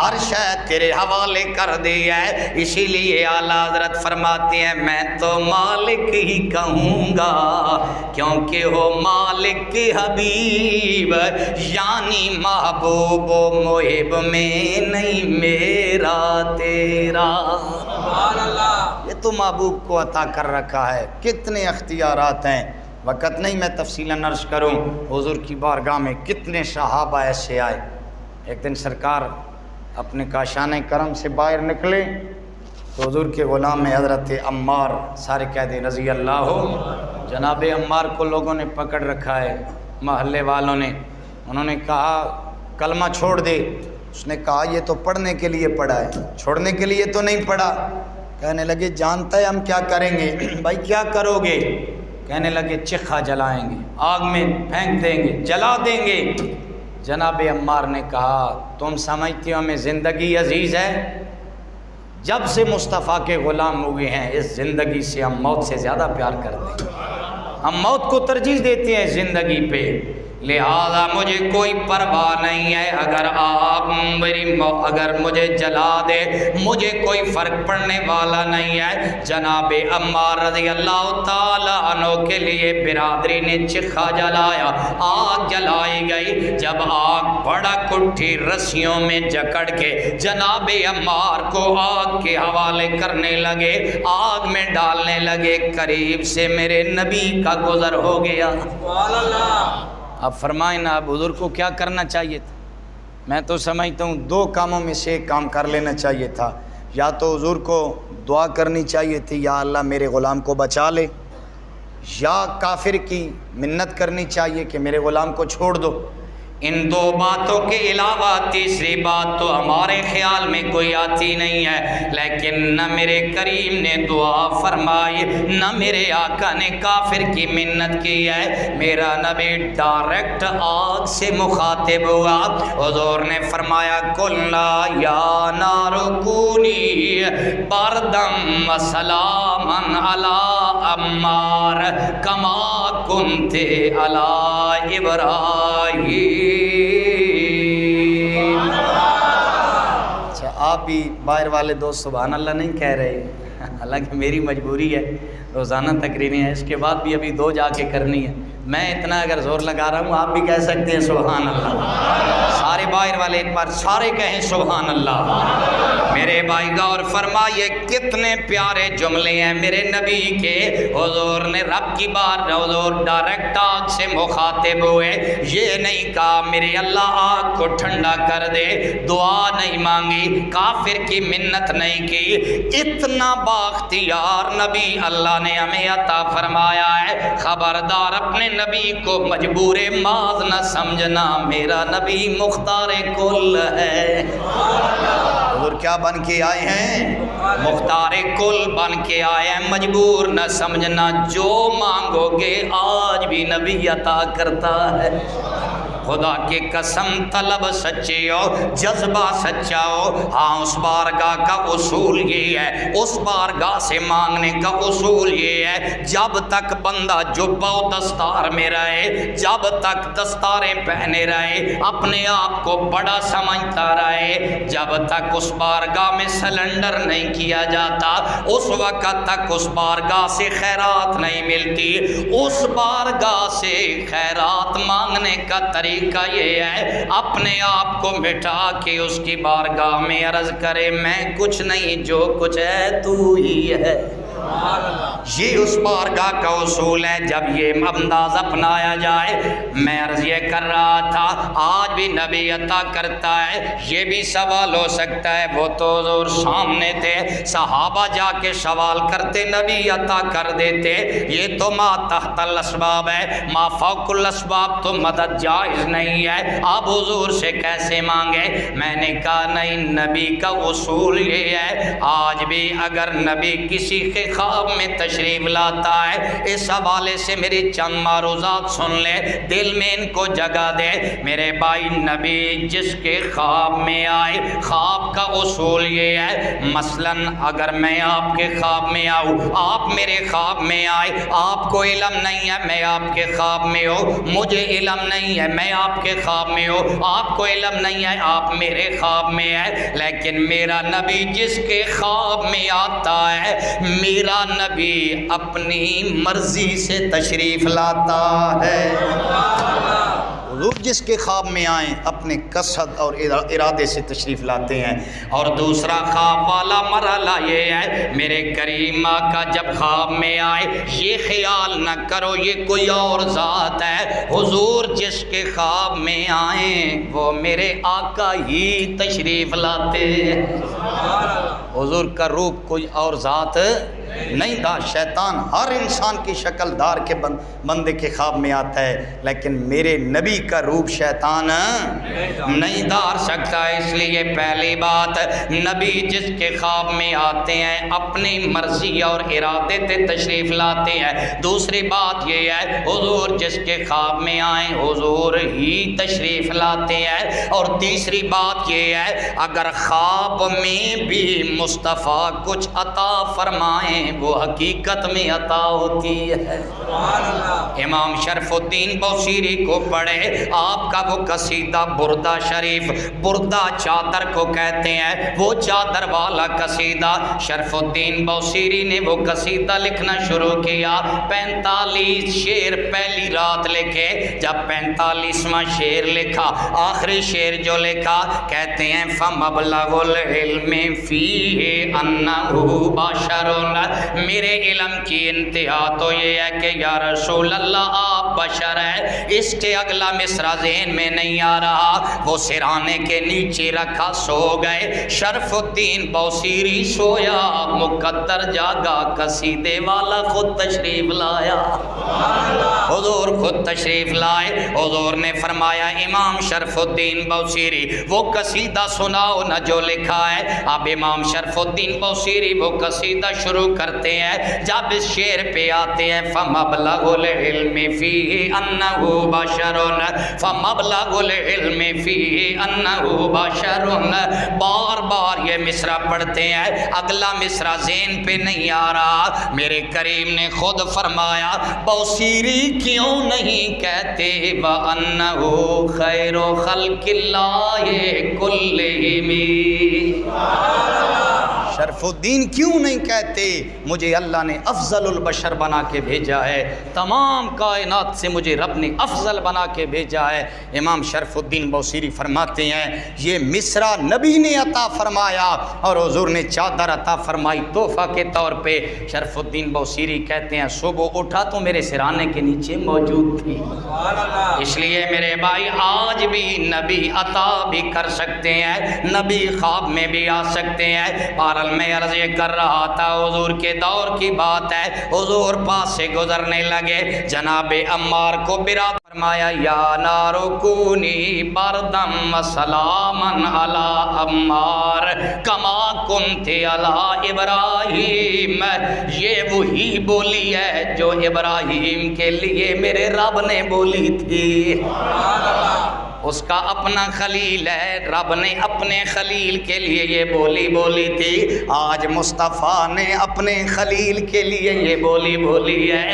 ہر شے تیرے حوالے کر دی ہے، اسی لیے اعلیٰ حضرت فرماتے ہیں میں تو مالک ہی کہوں گا، کیونکہ ہو مالک کی حبیب یعنی محبوب و محب میں نہیں میرا تیرا۔ سبحان اللہ۔ یہ تو محبوب کو عطا کر رکھا ہے، کتنے اختیارات ہیں، وقت نہیں میں تفصیلاً عرض کروں۔ حضور کی بارگاہ میں کتنے صحابہ ایسے آئے، ایک دن سرکار اپنے کاشانِ کرم سے باہر نکلے تو حضور کے غلام میں حضرت عمار سارے قید رضی اللہ ہو، جناب عمار کو لوگوں نے پکڑ رکھا ہے، محلے والوں نے، انہوں نے کہا کلمہ چھوڑ دے، اس نے کہا یہ تو پڑھنے کے لیے پڑھا ہے، چھوڑنے کے لیے تو نہیں پڑھا۔ کہنے لگے جانتا ہے ہم کیا کریں گے؟ بھائی کیا کرو گے؟ کہنے لگے چکھا جلائیں گے، آگ میں پھینک دیں گے، جلا دیں گے۔ جناب عمار نے کہا تم سمجھتے ہو ہمیں زندگی عزیز ہے؟ جب سے مصطفیٰ کے غلام ہوئے ہیں اس زندگی سے ہم موت سے زیادہ پیار کرتے ہیں، ہم موت کو ترجیح دیتے ہیں زندگی پہ، لہذا مجھے کوئی پرواہ نہیں ہے اگر آپ اگر مجھے جلا دے، مجھے کوئی فرق پڑنے والا نہیں ہے۔ جناب عمار رضی اللہ تعالیٰ عنہ کے لیے برادری نے چکھا جلایا، آگ جلائی گئی، جب آگ بھڑک اٹھی رسیوں میں جکڑ کے جناب عمار کو آگ کے حوالے کرنے لگے، آگ میں ڈالنے لگے، قریب سے میرے نبی کا گزر ہو گیا۔ سبحان اللہ۔ اب فرمائیں نا اب حضور کو کیا کرنا چاہیے تھا؟ میں تو سمجھتا ہوں دو کاموں میں سے ایک کام کر لینا چاہیے تھا، یا تو حضور کو دعا کرنی چاہیے تھی یا اللہ میرے غلام کو بچا لے، یا کافر کی منت کرنی چاہیے کہ میرے غلام کو چھوڑ دو۔ ان دو باتوں کے علاوہ تیسری بات تو ہمارے خیال میں کوئی آتی نہیں ہے، لیکن نہ میرے کریم نے دعا فرمائی نہ میرے آقا نے کافر کی منت کی ہے۔ میرا نبی ڈائریکٹ آگ سے مخاطب ہوا، حضور نے فرمایا قلنا یا نار کونی باردم و سلاما علی عمار کما کنت علی ابراہیم۔ اچھا آپ بھی باہر والے دوست سبحان اللہ نہیں کہہ رہے، حالانکہ میری مجبوری ہے، روزانہ تقریریں ہیں، اس کے بعد بھی ابھی دو جا کے کرنی ہے، میں اتنا اگر زور لگا رہا ہوں آپ بھی کہہ سکتے ہیں سبحان اللہ۔ سارے باہر والے ایک بار سارے کہیں سبحان اللہ۔ میرے بھائی غور فرمائیے کتنے پیارے جملے ہیں میرے نبی کے، حضور نے رب کی بار حضور ڈائریکٹ آگ سے مخاطب ہوئے، یہ نہیں کہا میرے اللہ آگ کو ٹھنڈا کر دے، دعا نہیں مانگی، کافر کی منت نہیں کی، اتنا بااختیار نبی اللہ نے ہمیں عطا فرمایا ہے۔ خبردار اپنے نبی کو مجبور ماض نہ سمجھنا، میرا نبی مختار کل ہے۔ حضور کیا بن کے آئے ہیں؟ مختار کل بن کے آئے ہیں، مجبور نہ سمجھنا، جو مانگو گے آج بھی نبی عطا کرتا ہے۔ خدا کی قسم طلب سچی ہو، جذبہ سچا ہو، ہاں اس بارگاہ کا اصول یہ ہے، اس بارگاہ سے مانگنے کا اصول یہ ہے، جب تک بندہ جبہ و دستار میں رہے، جب تک دستاریں پہنے رہے، اپنے آپ کو بڑا سمجھتا رہے، جب تک اس بارگاہ میں سلنڈر نہیں کیا جاتا، اس وقت تک اس بارگاہ سے خیرات نہیں ملتی۔ اس بارگاہ سے خیرات مانگنے کا طریقہ یہ ہے، اپنے آپ کو مٹا کے اس کی بارگاہ میں عرض کرے میں کچھ نہیں، جو کچھ ہے تو ہی ہے۔ یہ اس بارگاہ کا اصول ہے، جب یہ انداز اپنایا جائے۔ میں عرض یہ کر رہا تھا آج بھی نبی عطا کرتا ہے، یہ بھی سوال ہو سکتا ہے، وہ تو حضور سامنے تھے، صحابہ جا کے سوال کرتے نبی عطا کر دیتے، یہ تو ما تحت الاسباب ہے، ما فوق الاسباب تو مدد جائز نہیں ہے، اب حضور سے کیسے مانگے؟ میں نے کہا نہیں، نبی کا اصول یہ ہے، آج بھی اگر نبی کسی کے خواب میں تشریف لاتا ہے۔ اس حوالے سے میری چند معروضات سن لے، دل میں ان کو جگہ دے۔ میرے بھائی نبی جس کے خواب میں آئے، خواب کا اصول یہ ہے، مثلاً اگر میں آپ کے خواب میں آؤں، آپ میرے خواب میں آئے، آپ کو علم نہیں ہے میں آپ کے خواب میں ہوں، مجھے علم نہیں ہے میں آپ کے خواب میں ہوں، آپ کو علم نہیں ہے آپ میرے خواب میں ہے، لیکن میرا نبی جس کے خواب میں آتا ہے، میرا نبی اپنی مرضی سے تشریف لاتا ہے۔ حضور جس کے خواب میں آئیں اپنے قصد اور ارادے سے تشریف لاتے ہیں۔ اور دوسرا خواب والا مرحلہ یہ ہے، میرے کریم آقا جب خواب میں آئے یہ خیال نہ کرو یہ کوئی اور ذات ہے، حضور جس کے خواب میں آئیں وہ میرے آقا ہی تشریف لاتے ہیں۔ حضور کا روپ کوئی اور ذات نہیں تھا۔ شیطان ہر انسان کی شکل دار کے بندے کے خواب میں آتا ہے، لیکن میرے نبی کا روپ شیطان نہیں دھار سکتا۔ اس لیے پہلی بات، نبی جس کے خواب میں آتے ہیں اپنی مرضی اور ارادے سے تشریف لاتے ہیں۔ دوسری بات یہ ہے، حضور جس کے خواب میں آئیں حضور ہی تشریف لاتے ہیں۔ اور تیسری بات یہ ہے، اگر خواب میں بھی مصطفیٰ کچھ عطا فرمائیں وہ حقیقت میں عطا ہوتی ہے۔ امام شرف الدین بوصیری کو پڑھے، آپ کا وہ قصیدہ بردہ شریف، بردہ چادر کو کہتے ہیں، وہ چادر والا قصیدہ شرف الدین بوصیری نے وہ قصیدہ لکھنا شروع کیا۔ 45 شعر پہلی رات لکھے، جب 45واں شعر لکھا، آخری شعر جو لکھا کہتے ہیں فَمَبْلَغُ الْعِلْمِ فِيهِ أَنَّهُ بَشَرٌ، میرے علم کی انتہا تو یہ ہے کہ یا رسول اللہ آپ بشر ہیں۔ اس کے اگلا مصرع ذہن میں نہیں آ رہا، وہ سرانے کے نیچے رکھا سو گئے۔ شرف الدین بوصیری سویا، مقدر جاگا، قصیدے والا خود تشریف لایا۔ حضور خود تشریف لائے۔ حضور نے فرمایا امام شرف الدین بوصیری وہ قصیدہ سناؤ نہ جو لکھا ہے۔ اب امام شرف الدین بوصیری وہ قصیدہ شروع کرتے ہیں، جب اس شعر پہ آتے ہیں فَمَبْلَغُ الْعِلْمِ فِيهِ أَنَّهُ بَشَرٌ، فَمَبْلَغُ الْعِلْمِ فِيهِ أَنَّهُ بَشَرٌ، بار بار یہ مصرع پڑھتے ہیں، اگلا مصرع ذہن پہ نہیں آ رہا۔ میرے کریم نے خود فرمایا بوصیری کیوں نہیں کہتے وَأَنَّهُ خَيْرُ خَلْقِ اللَّهِ كُلِّهِمْ، شرف الدین کیوں نہیں کہتے مجھے اللہ نے افضل البشر بنا کے بھیجا ہے، تمام کائنات سے مجھے رب نے افضل بنا کے بھیجا ہے۔ امام شرف الدین بوصیری فرماتے ہیں یہ مصرع نبی نے عطا فرمایا اور حضور نے چادر عطا فرمائی تحفہ کے طور پہ۔ شرف الدین بوصیری کہتے ہیں صبح اٹھا تو میرے سرانے کے نیچے موجود تھی۔ اس لیے میرے بھائی آج بھی نبی عطا بھی کر سکتے ہیں، نبی خواب میں بھی آ سکتے ہیں۔ بہرحال میں عرض یہ کر رہا تھا حضور کے دور کی بات ہے، حضور پاس سے گزرنے لگے، جناب عمار کو برات فرمایا یا نار کونی بردم و سلامن علی عمار کما کنت علی ابراہیم، یہ وہی بولی ہے جو ابراہیم کے لیے میرے رب نے بولی تھی۔ اس کا اپنا خلیل ہے، رب نے اپنے خلیل کے لیے یہ بولی تھی، آج مصطفیٰ نے اپنے خلیل کے لیے یہ بولی ہے۔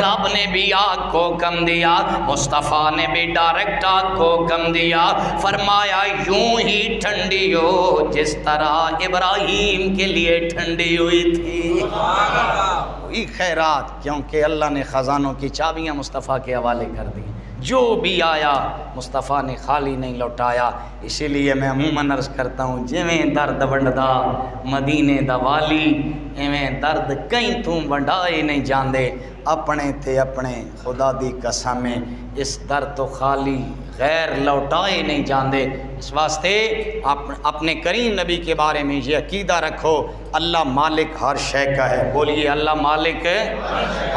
رب نے بھی آگ کو حکم دیا، مصطفیٰ نے بھی ڈائریکٹ آگ کو حکم دیا، فرمایا یوں ہی ٹھنڈی ہو جس طرح ابراہیم کے لیے ٹھنڈی ہوئی تھی۔ وہی خیرات، کیونکہ اللہ نے خزانوں کی چابیاں مصطفیٰ کے حوالے کر دی، جو بھی آیا مصطفیٰ نے خالی نہیں لوٹایا۔ اسی لیے میں عموماً عرض کرتا ہوں جویں درد ونڈدا مدینے دا والی، ایویں درد کہیں تم ونڈائے نہیں جاندے، اپنے تے اپنے خدا دی قسم اس درد تو خالی غیر لوٹائے نہیں جاندے۔ اس واسطے اپنے کریم نبی کے بارے میں یہ عقیدہ رکھو، اللہ مالک ہر شے کا ہے۔ بولیے اللہ مالک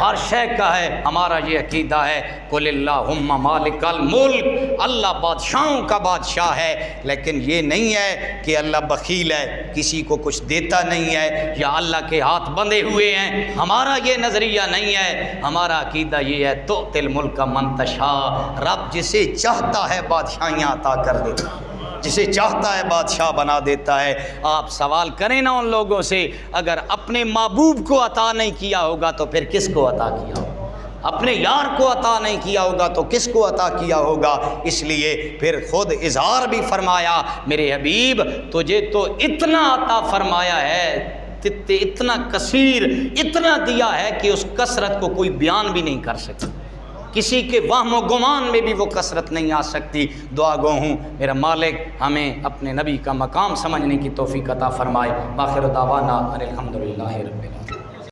ہر شے کا ہے۔ ہمارا یہ عقیدہ ہے قل اللہم مالک الملک، اللہ بادشاہوں کا بادشاہ ہے، لیکن یہ نہیں ہے کہ اللہ بخیل ہے، کسی کو کچھ دیتا نہیں ہے یا اللہ کے ہاتھ بندھے ہوئے ہیں۔ ہمارا یہ نظریہ نہیں ہے، ہمارا عقیدہ یہ ہے تؤتی الملک من تشاء، رب جسے چاہتا ہے بادشاہیاں عطا کر دیتا ہے، جسے چاہتا ہے بادشاہ بنا دیتا ہے۔ آپ سوال کریں نا ان لوگوں سے، اگر اپنے محبوب کو عطا نہیں کیا ہوگا تو پھر کس کو عطا کیا ہوگا؟ اپنے یار کو عطا نہیں کیا ہوگا تو کس کو عطا کیا ہوگا؟ اس لیے پھر خود اظہار بھی فرمایا، میرے حبیب تجھے تو اتنا عطا فرمایا ہے، اتنا کثیر، اتنا دیا ہے کہ اس کثرت کو کوئی بیان بھی نہیں کر سکتا، کسی کے وہم و گمان میں بھی وہ کثرت نہیں آ سکتی۔ دعا گو ہوں میرا مالک ہمیں اپنے نبی کا مقام سمجھنے کی توفیق عطا فرمائے۔ آخر دعوانا ان الحمدللہ رب العالمین۔